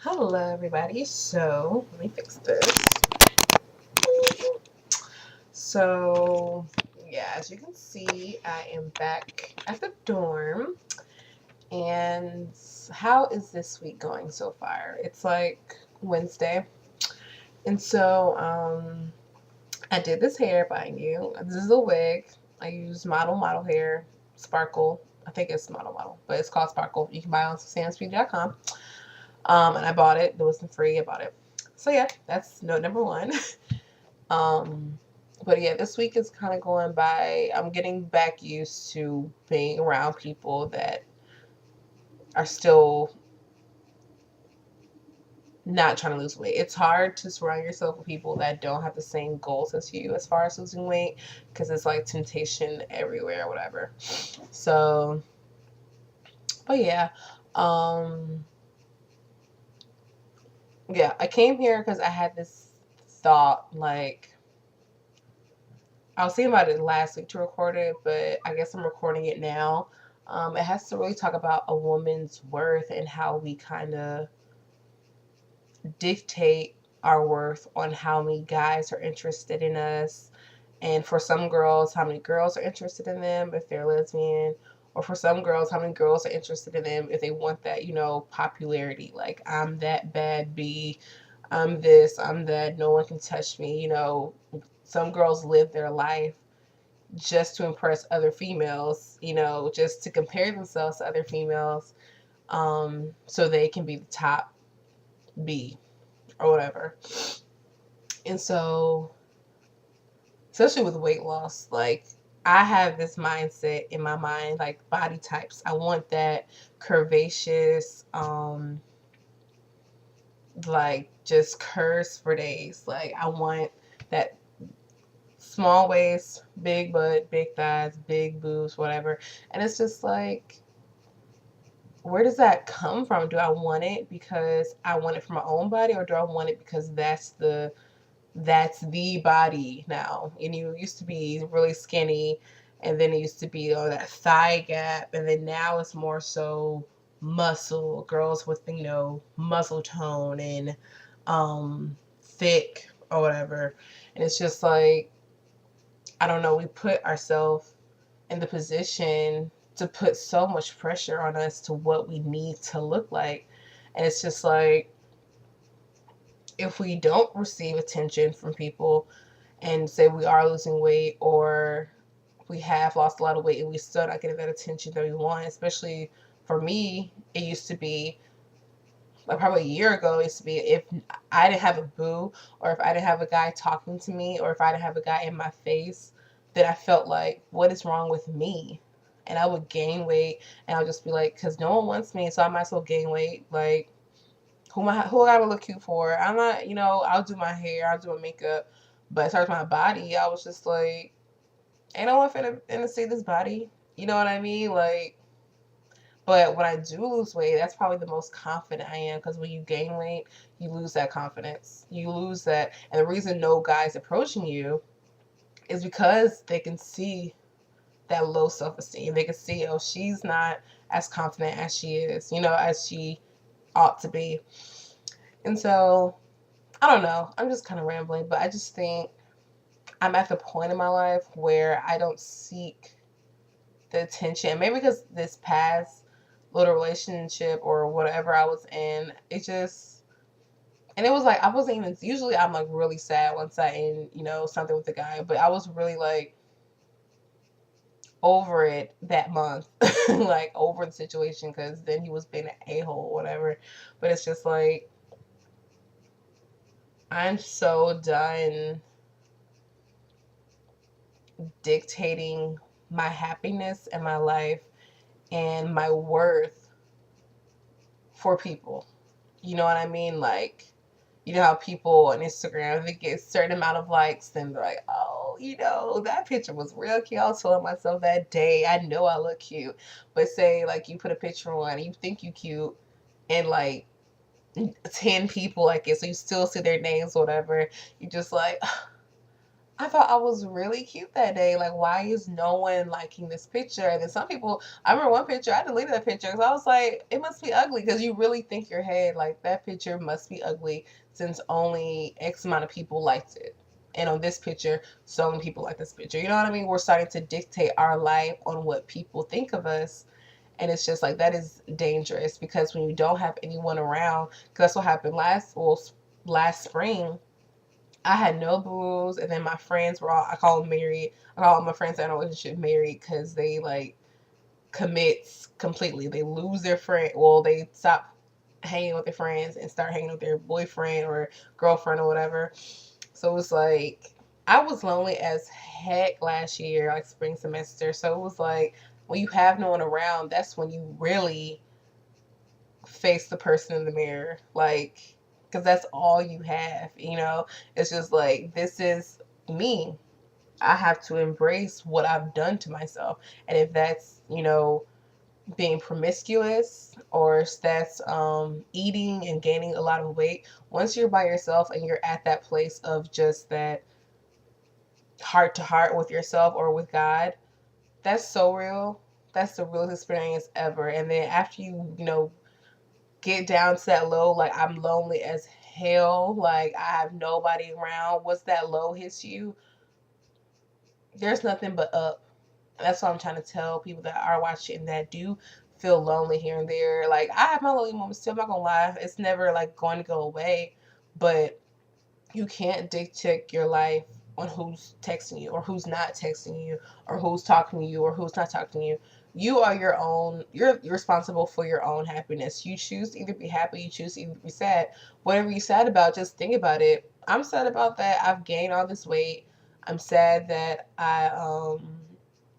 Hello, everybody. So, let me fix this. So, yeah, as you can see, I am back at the dorm. And how is this week going so far? It's like Wednesday. And so, I did this hair, mind you. This is a wig. I use model hair, Sparkle. I think it's model, but it's called Sparkle. You can buy it on samsbeauty.com. And I bought it. It wasn't free. I bought it. So yeah, that's note number one. Um, but yeah, this week is kind of going by. I'm getting back used to being around people that are still not trying to lose weight. It's hard to surround yourself with people that don't have the same goals as you as far as losing weight because it's like temptation everywhere, whatever. So, but yeah, um, yeah, I came here because I had this thought like I was thinking about it last week to record it, but I guess I'm recording it now. It has to really talk about a woman's worth and how we kind of dictate our worth on how many guys are interested in us. And for some girls, how many girls are interested in them if they're lesbian. Or for some girls, how many girls are interested in them if they want that, popularity. Like, I'm that bad B. I'm this, I'm that. No one can touch me. Some girls live their life just to impress other females, just to compare themselves to other females, so they can be the top B or whatever. And so, especially with weight loss, like I have this mindset in my mind, like body types. I want that curvaceous, like just curves for days. Like I want that small waist, big butt, big thighs, big boobs, whatever. And it's just like, where does that come from? Do I want it because I want it for my own body, or do I want it because that's the body now? And you used to be really skinny, and then it used to be that thigh gap, and then now it's more so muscle, girls with muscle tone and thick or whatever. And it's just like, I don't know, we put ourselves in the position to put so much pressure on us to what we need to look like. And it's just like, if we don't receive attention from people and say we are losing weight, or we have lost a lot of weight and we still not getting that attention that we want, especially for me, it used to be like probably a year ago, it used to be if I didn't have a boo, or if I didn't have a guy talking to me, or if I didn't have a guy in my face, then I felt like, what is wrong with me? And I would gain weight, and I would just be like, because no one wants me, so I might as well gain weight. Like, who I gotta look cute for? I'm not, I'll do my hair, I'll do my makeup, but as far as my body, I was just like, ain't no one finna see this body. You know what I mean? Like, but when I do lose weight, that's probably the most confident I am, because when you gain weight, you lose that confidence. You lose that. And the reason no guy's approaching you is because they can see that low self esteem. They can see, oh, she's not as confident as she is, as she ought to be. And so, I don't know. I'm just kind of rambling, but I just think I'm at the point in my life where I don't seek the attention. Maybe because this past little relationship or whatever I was in, it just, and it was like I wasn't even, usually I'm like really sad once I end, something with the guy, but I was really like over it that month, like over the situation, because then he was being an a-hole, whatever. But it's just like, I'm so done dictating my happiness and my life and my worth for people. You know what I mean? Like, you know how people on Instagram, they get a certain amount of likes and they're like, oh, that picture was real cute. I was telling myself that day, I know I look cute. But say, like, you put a picture on and you think you cute, and like 10 people like it, so you still see their names or whatever. You just like, I thought I was really cute that day. Like, why is no one liking this picture? And then some people, I remember one picture, I deleted that picture because I was like, it must be ugly. Because you really think your head, like, that picture must be ugly since only X amount of people liked it. And on this picture, so many people like this picture. You know what I mean? We're starting to dictate our life on what people think of us. And it's just like, that is dangerous because when you don't have anyone around, because that's what happened last spring. I had no booze, and then my friends were all, I call them married. I call all my friends that are in a relationship married because they like commits completely. They lose their friend, well, they stop hanging with their friends and start hanging with their boyfriend or girlfriend or whatever. So it's like, I was lonely as heck last year, like spring semester. So it was like, when you have no one around, that's when you really face the person in the mirror. Like, because that's all you have, you know? It's just like, this is me. I have to embrace what I've done to myself. And if that's, being promiscuous or if that's eating and gaining a lot of weight, once you're by yourself and you're at that place of just that heart to heart with yourself or with God, that's so real. That's the realest experience ever. And then after you get down to that low, like I'm lonely as hell, like I have nobody around. Once that low hits you, there's nothing but up. That's what I'm trying to tell people that are watching that do feel lonely here and there. Like I have my lonely moments too. I'm not gonna lie. It's never like going to go away, but you can't dictate your life on who's texting you or who's not texting you or who's talking to you or who's not talking to you. You are your own, you're responsible for your own happiness. You choose to either be happy, you choose to either be sad. Whatever you're sad about, just think about it. I'm sad about that. I've gained all this weight. I'm sad that I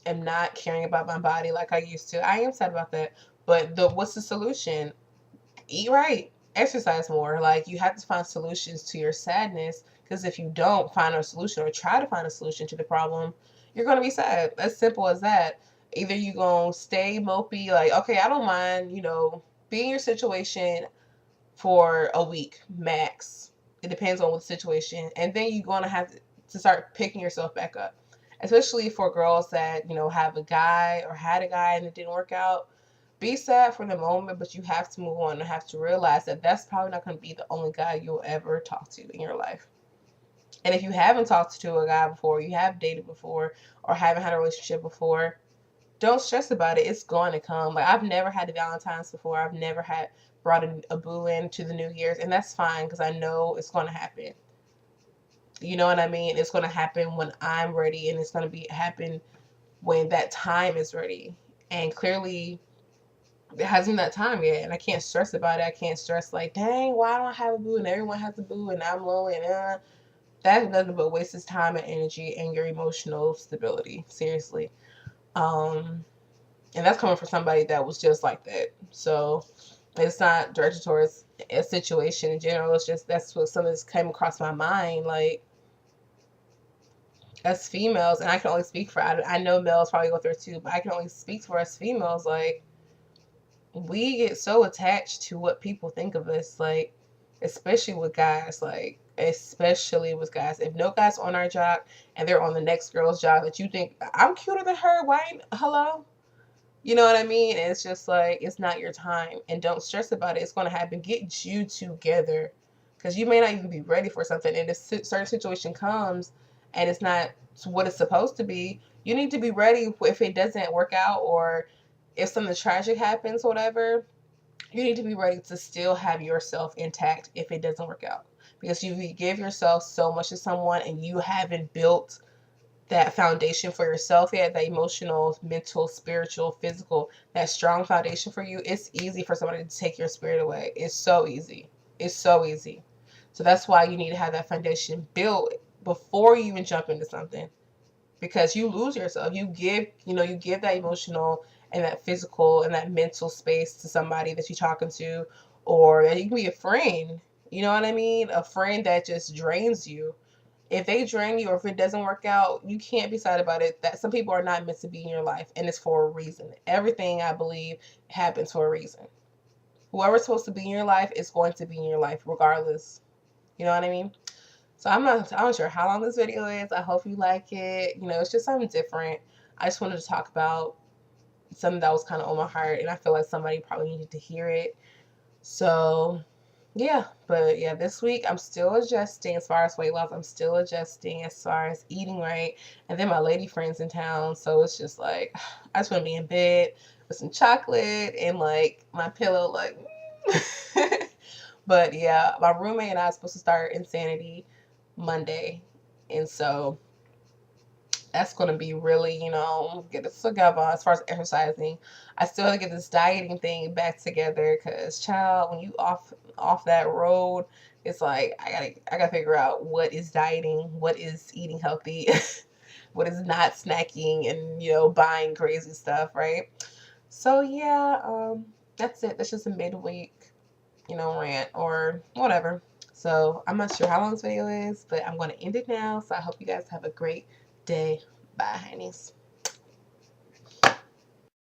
am not caring about my body like I used to. I am sad about that. But what's the solution? Eat right, exercise more. Like you have to find solutions to your sadness because if you don't find a solution or try to find a solution to the problem, you're gonna be sad. As simple as that. Either you gonna stay mopey, like okay, I don't mind, be in your situation for a week max. It depends on what the situation, and then you're gonna have to start picking yourself back up. Especially for girls that have a guy or had a guy and it didn't work out, be sad for the moment, but you have to move on and have to realize that that's probably not going to be the only guy you'll ever talk to in your life. And if you haven't talked to a guy before, you have dated before, or haven't had a relationship before, don't stress about it. It's going to come. Like I've never had a Valentine's before. I've never had brought a boo in to the New Year's, and that's fine because I know it's going to happen. You know what I mean? It's going to happen when I'm ready, and it's going to be happen when that time is ready. And clearly, it hasn't been that time yet, and I can't stress about it. I can't stress like, dang, why don't I have a boo and everyone has a boo and I'm lonely and that doesn't but waste his time and energy and your emotional stability. Seriously. And that's coming from somebody that was just like that. So it's not directed towards a situation in general. It's just that's what something that's came across my mind. Like as females, and I can only speak for I know males probably go through it too, but I can only speak for us females. Like we get so attached to what people think of us, like especially with guys, like especially with guys. If no guy's on our job and they're on the next girl's job that you think I'm cuter than her, why hello? You know what I mean? And it's just like it's not your time, and don't stress about it. It's going to happen. Get you together, because you may not even be ready for something. And if a certain situation comes and it's not what it's supposed to be, you need to be ready if it doesn't work out or if something tragic happens, whatever. You need to be ready to still have yourself intact if it doesn't work out, because you give yourself so much to someone and you haven't built that foundation for yourself yet, that emotional, mental, spiritual, physical, that strong foundation for you. It's easy for somebody to take your spirit away. It's so easy. It's so easy. So that's why you need to have that foundation built before you even jump into something, because you lose yourself. You give that emotional and that physical and that mental space to somebody that you're talking to, or that you can be a friend. You know what I mean? A friend that just drains you. If they drain you or if it doesn't work out, you can't be sad about it. That some people are not meant to be in your life, and it's for a reason. Everything I believe happens for a reason. Whoever's supposed to be in your life is going to be in your life regardless. You know what I mean? So I'm not sure how long this video is. I hope you like it. You know, it's just something different. I just wanted to talk about something that was kind of on my heart, and I feel like somebody probably needed to hear it. So yeah, but yeah, this week I'm still adjusting as far as weight loss. I'm still adjusting as far as eating right. And then my lady friend's in town, so it's just like I just want to be in bed with some chocolate and like my pillow, like. But yeah, my roommate and I are supposed to start Insanity Monday, and so that's going to be really, you know, get us together as far as exercising. I still have to get this dieting thing back together because, child, when you off that road, it's like I gotta figure out what is dieting, what is eating healthy, what is not snacking, and you know, buying crazy stuff, right? So yeah, that's it. That's just a midweek, you know, rant or whatever. So I'm not sure how long this video is, but I'm going to end it now. So I hope you guys have a great day. Bye, honeys.